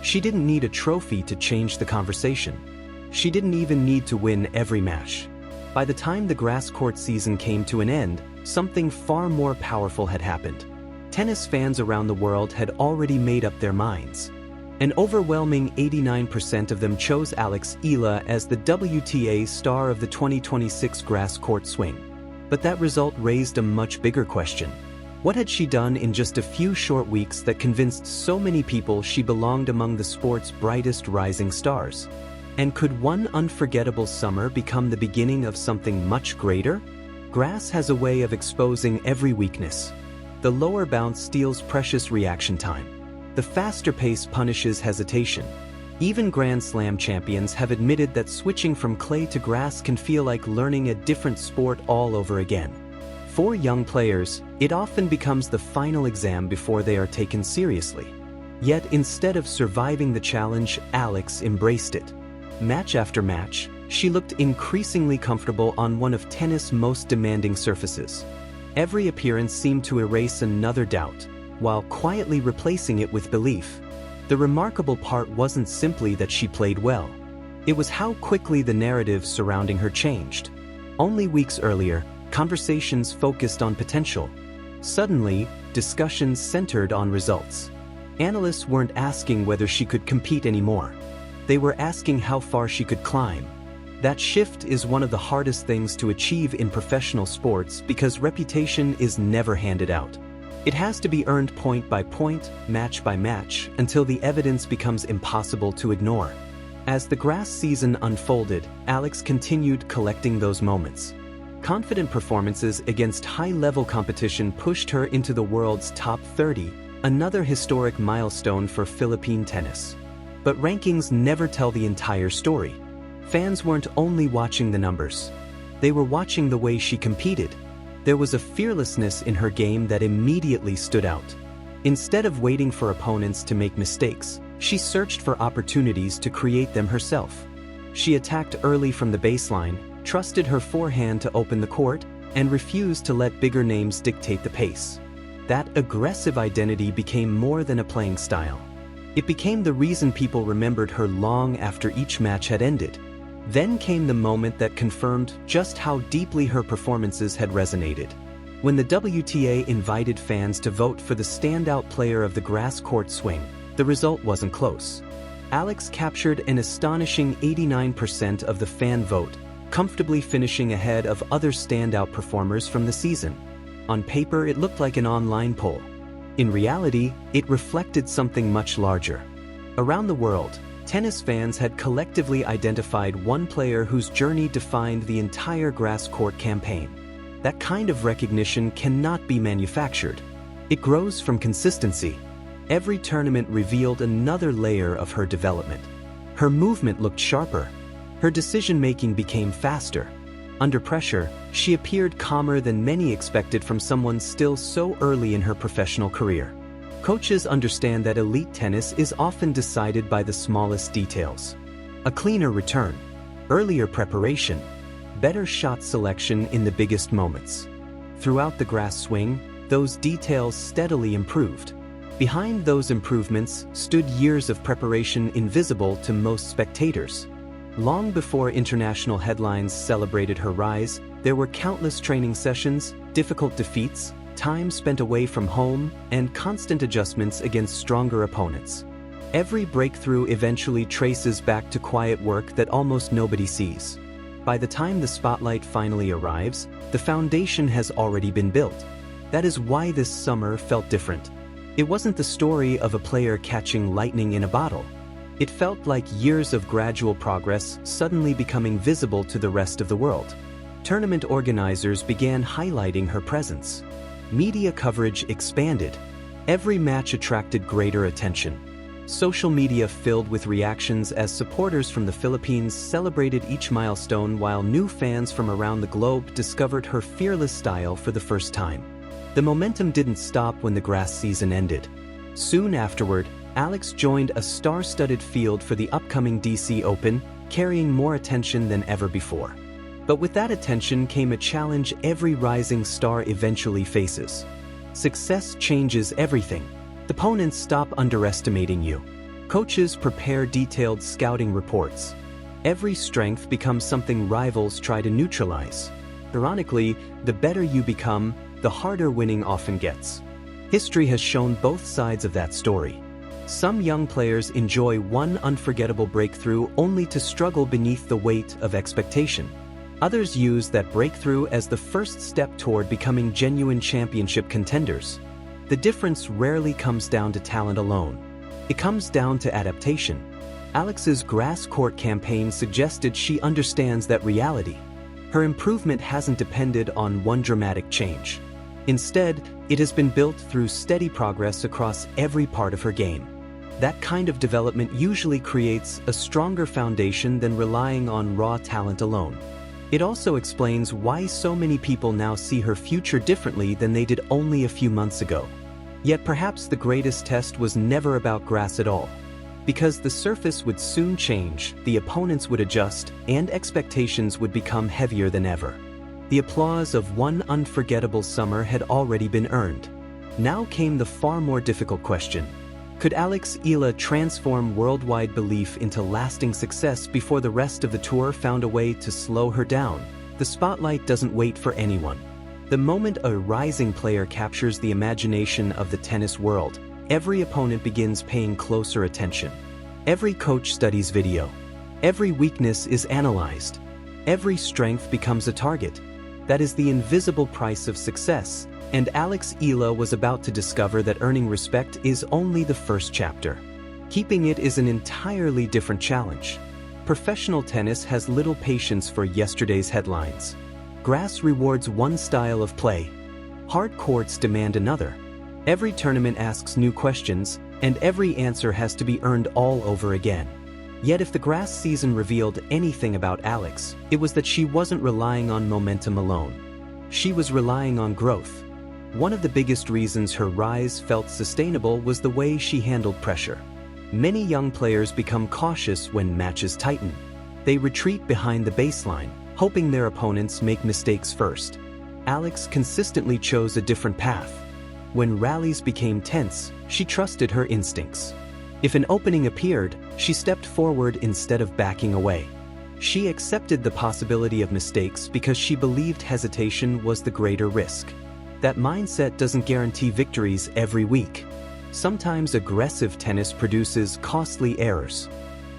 She didn't need a trophy to change the conversation. She didn't even need to win every match. By the time the grass court season came to an end, something far more powerful had happened. Tennis fans around the world had already made up their minds. An overwhelming 89% of them chose Alex Ela as the WTA star of the 2026 grass court swing. But that result raised a much bigger question. What had she done in just a few short weeks that convinced so many people she belonged among the sport's brightest rising stars? And could one unforgettable summer become the beginning of something much greater? Grass has a way of exposing every weakness. The lower bounce steals precious reaction time. The faster pace punishes hesitation. Even Grand Slam champions have admitted that switching from clay to grass can feel like learning a different sport all over again. For young players, it often becomes the final exam before they are taken seriously. Yet instead of surviving the challenge, Alex embraced it. Match after match, she looked increasingly comfortable on one of tennis' most demanding surfaces. Every appearance seemed to erase another doubt, while quietly replacing it with belief. The remarkable part wasn't simply that she played well. It was how quickly the narrative surrounding her changed. Only weeks earlier, conversations focused on potential. Suddenly, discussions centered on results. Analysts weren't asking whether she could compete anymore. They were asking how far she could climb. That shift is one of the hardest things to achieve in professional sports because reputation is never handed out. It has to be earned point by point, match by match, until the evidence becomes impossible to ignore. As the grass season unfolded, Alex continued collecting those moments. Confident performances against high-level competition pushed her into the world's top 30, another historic milestone for Philippine tennis. But rankings never tell the entire story. Fans weren't only watching the numbers. They were watching the way she competed. There was a fearlessness in her game that immediately stood out. Instead of waiting for opponents to make mistakes, she searched for opportunities to create them herself. She attacked early from the baseline, trusted her forehand to open the court, and refused to let bigger names dictate the pace. That aggressive identity became more than a playing style. It became the reason people remembered her long after each match had ended. Then came the moment that confirmed just how deeply her performances had resonated. When the WTA invited fans to vote for the standout player of the grass court swing, the result wasn't close. Alex captured an astonishing 89% of the fan vote, comfortably finishing ahead of other standout performers from the season. On paper, it looked like an online poll. In reality, it reflected something much larger. Around the world, tennis fans had collectively identified one player whose journey defined the entire grass court campaign. That kind of recognition cannot be manufactured. It grows from consistency. Every tournament revealed another layer of her development. Her movement looked sharper. Her decision-making became faster. Under pressure, she appeared calmer than many expected from someone still so early in her professional career. Coaches understand that elite tennis is often decided by the smallest details. A cleaner return, earlier preparation, better shot selection in the biggest moments. Throughout the grass swing, those details steadily improved. Behind those improvements stood years of preparation invisible to most spectators. Long before international headlines celebrated her rise, there were countless training sessions, difficult defeats, time spent away from home, and constant adjustments against stronger opponents. Every breakthrough eventually traces back to quiet work that almost nobody sees. By the time the spotlight finally arrives, the foundation has already been built. That is why this summer felt different. It wasn't the story of a player catching lightning in a bottle. It felt like years of gradual progress suddenly becoming visible to the rest of the world. Tournament organizers began highlighting her presence. Media coverage expanded. Every match attracted greater attention. Social media filled with reactions as supporters from the Philippines celebrated each milestone while new fans from around the globe discovered her fearless style for the first time. The momentum didn't stop when the grass season ended. Soon afterward, Alex joined a star-studded field for the upcoming DC Open, carrying more attention than ever before. But with that attention came a challenge every rising star eventually faces. Success changes everything. Opponents stop underestimating you. Coaches prepare detailed scouting reports. Every strength becomes something rivals try to neutralize. Ironically, the better you become, the harder winning often gets. History has shown both sides of that story. Some young players enjoy one unforgettable breakthrough only to struggle beneath the weight of expectation. Others use that breakthrough as the first step toward becoming genuine championship contenders. The difference rarely comes down to talent alone. It comes down to adaptation. Alex's grass court campaign suggested she understands that reality. Her improvement hasn't depended on one dramatic change. Instead, it has been built through steady progress across every part of her game. That kind of development usually creates a stronger foundation than relying on raw talent alone. It also explains why so many people now see her future differently than they did only a few months ago. Yet perhaps the greatest test was never about grass at all. Because the surface would soon change, the opponents would adjust, and expectations would become heavier than ever. The applause of one unforgettable summer had already been earned. Now came the far more difficult question. Could Alex Ela transform worldwide belief into lasting success before the rest of the tour found a way to slow her down? The spotlight doesn't wait for anyone. The moment a rising player captures the imagination of the tennis world, every opponent begins paying closer attention. Every coach studies video. Every weakness is analyzed. Every strength becomes a target. That is the invisible price of success, and Alex Ela was about to discover that earning respect is only the first chapter. Keeping it is an entirely different challenge. Professional tennis has little patience for yesterday's headlines. Grass rewards one style of play. Hard courts demand another. Every tournament asks new questions, and every answer has to be earned all over again. Yet if the grass season revealed anything about Alex, it was that she wasn't relying on momentum alone. She was relying on growth. One of the biggest reasons her rise felt sustainable was the way she handled pressure. Many young players become cautious when matches tighten. They retreat behind the baseline, hoping their opponents make mistakes first. Alex consistently chose a different path. When rallies became tense, she trusted her instincts. If an opening appeared, she stepped forward instead of backing away. She accepted the possibility of mistakes because she believed hesitation was the greater risk. That mindset doesn't guarantee victories every week. Sometimes aggressive tennis produces costly errors.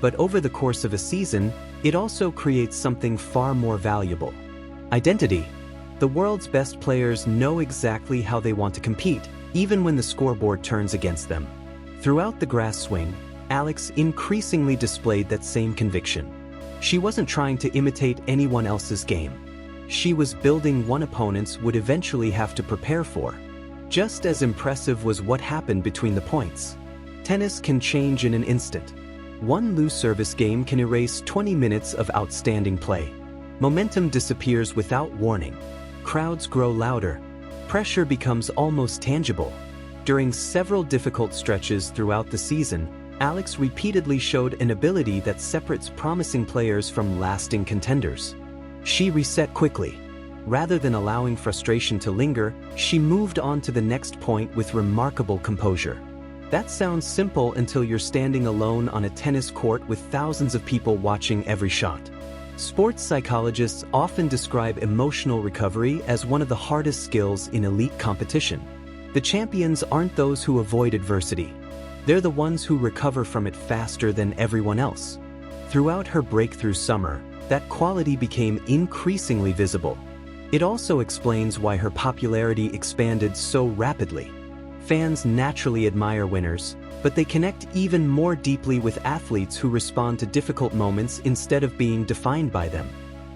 But over the course of a season, it also creates something far more valuable. Identity. The world's best players know exactly how they want to compete, even when the scoreboard turns against them. Throughout the grass swing, Alex increasingly displayed that same conviction. She wasn't trying to imitate anyone else's game. She was building one opponents would eventually have to prepare for. Just as impressive was what happened between the points. Tennis can change in an instant. One loose service game can erase 20 minutes of outstanding play. Momentum disappears without warning. Crowds grow louder. Pressure becomes almost tangible. During several difficult stretches throughout the season, Alex repeatedly showed an ability that separates promising players from lasting contenders. She reset quickly. Rather than allowing frustration to linger, she moved on to the next point with remarkable composure. That sounds simple until you're standing alone on a tennis court with thousands of people watching every shot. Sports psychologists often describe emotional recovery as one of the hardest skills in elite competition. The champions aren't those who avoid adversity. They're the ones who recover from it faster than everyone else. Throughout her breakthrough summer, that quality became increasingly visible. It also explains why her popularity expanded so rapidly. Fans naturally admire winners, but they connect even more deeply with athletes who respond to difficult moments instead of being defined by them.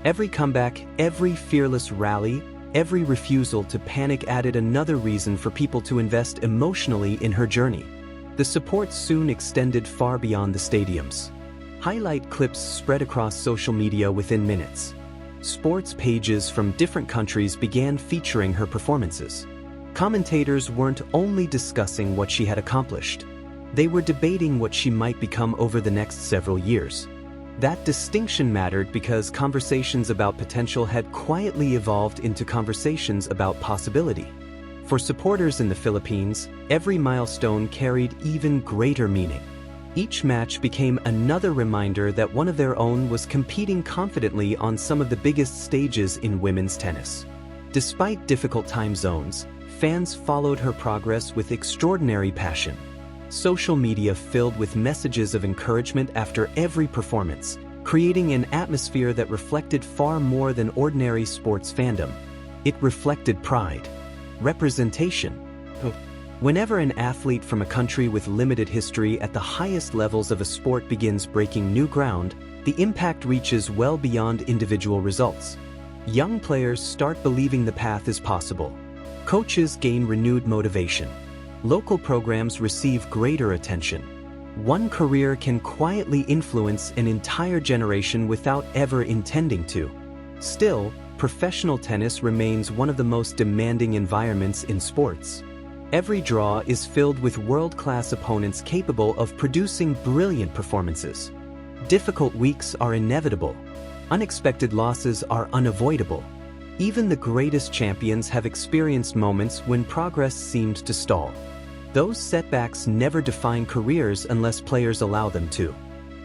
Every comeback, every fearless rally, every refusal to panic added another reason for people to invest emotionally in her journey. The support soon extended far beyond the stadiums. Highlight clips spread across social media within minutes. Sports pages from different countries began featuring her performances. Commentators weren't only discussing what she had accomplished. They were debating what she might become over the next several years. That distinction mattered because conversations about potential had quietly evolved into conversations about possibility. For supporters in the Philippines, every milestone carried even greater meaning. Each match became another reminder that one of their own was competing confidently on some of the biggest stages in women's tennis. Despite difficult time zones, fans followed her progress with extraordinary passion. Social media filled with messages of encouragement after every performance, creating an atmosphere that reflected far more than ordinary sports fandom. It reflected pride, representation. Whenever an athlete from a country with limited history at the highest levels of a sport begins breaking new ground, the impact reaches well beyond individual results. Young players start believing the path is possible. Coaches gain renewed motivation. Local programs receive greater attention. One career can quietly influence an entire generation without ever intending to. Still, professional tennis remains one of the most demanding environments in sports. Every draw is filled with world-class opponents capable of producing brilliant performances. Difficult weeks are inevitable. Unexpected losses are unavoidable. Even the greatest champions have experienced moments when progress seemed to stall. Those setbacks never define careers unless players allow them to.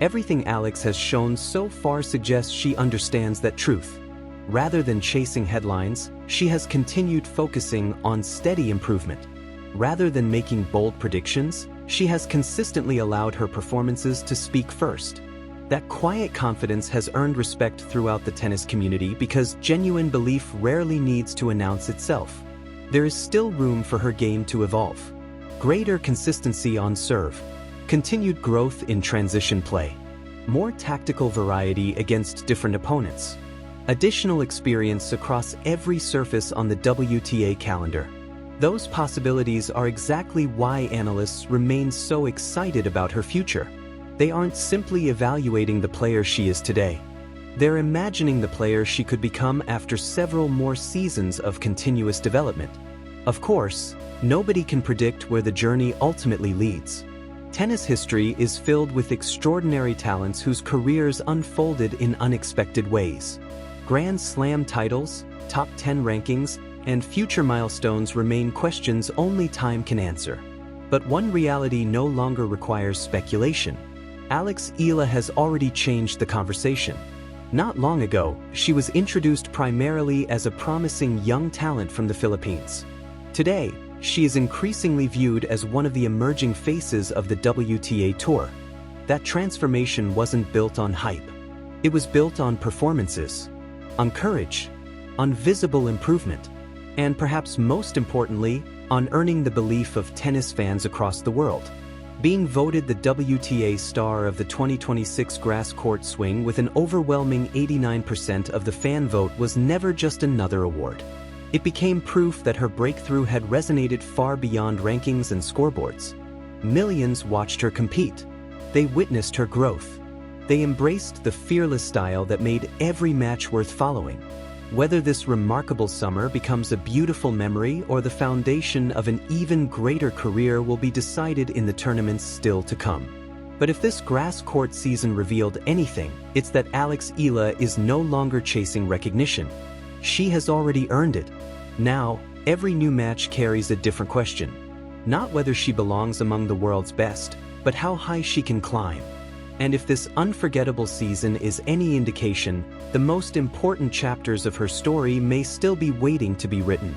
Everything Alex has shown so far suggests she understands that truth. Rather than chasing headlines, she has continued focusing on steady improvement. Rather than making bold predictions, she has consistently allowed her performances to speak first. That quiet confidence has earned respect throughout the tennis community because genuine belief rarely needs to announce itself. There is still room for her game to evolve. Greater consistency on serve, continued growth in transition play, more tactical variety against different opponents, additional experience across every surface on the WTA calendar. Those possibilities are exactly why analysts remain so excited about her future. They aren't simply evaluating the player she is today. They're imagining the player she could become after several more seasons of continuous development. Of course, nobody can predict where the journey ultimately leads. Tennis history is filled with extraordinary talents whose careers unfolded in unexpected ways. Grand Slam titles, top 10 rankings, and future milestones remain questions only time can answer. But one reality no longer requires speculation. Alex Ela has already changed the conversation. Not long ago, she was introduced primarily as a promising young talent from the Philippines. Today, she is increasingly viewed as one of the emerging faces of the WTA Tour. That transformation wasn't built on hype. It was built on performances, on courage, on visible improvement, and perhaps most importantly, on earning the belief of tennis fans across the world. Being voted the WTA Star of the 2026 Grass Court Swing with an overwhelming 89% of the fan vote was never just another award. It became proof that her breakthrough had resonated far beyond rankings and scoreboards. Millions watched her compete. They witnessed her growth. They embraced the fearless style that made every match worth following. Whether this remarkable summer becomes a beautiful memory or the foundation of an even greater career will be decided in the tournaments still to come. But if this grass court season revealed anything, it's that Alex Ela is no longer chasing recognition. She has already earned it. Now, every new match carries a different question. Not whether she belongs among the world's best, but how high she can climb. And if this unforgettable season is any indication, the most important chapters of her story may still be waiting to be written.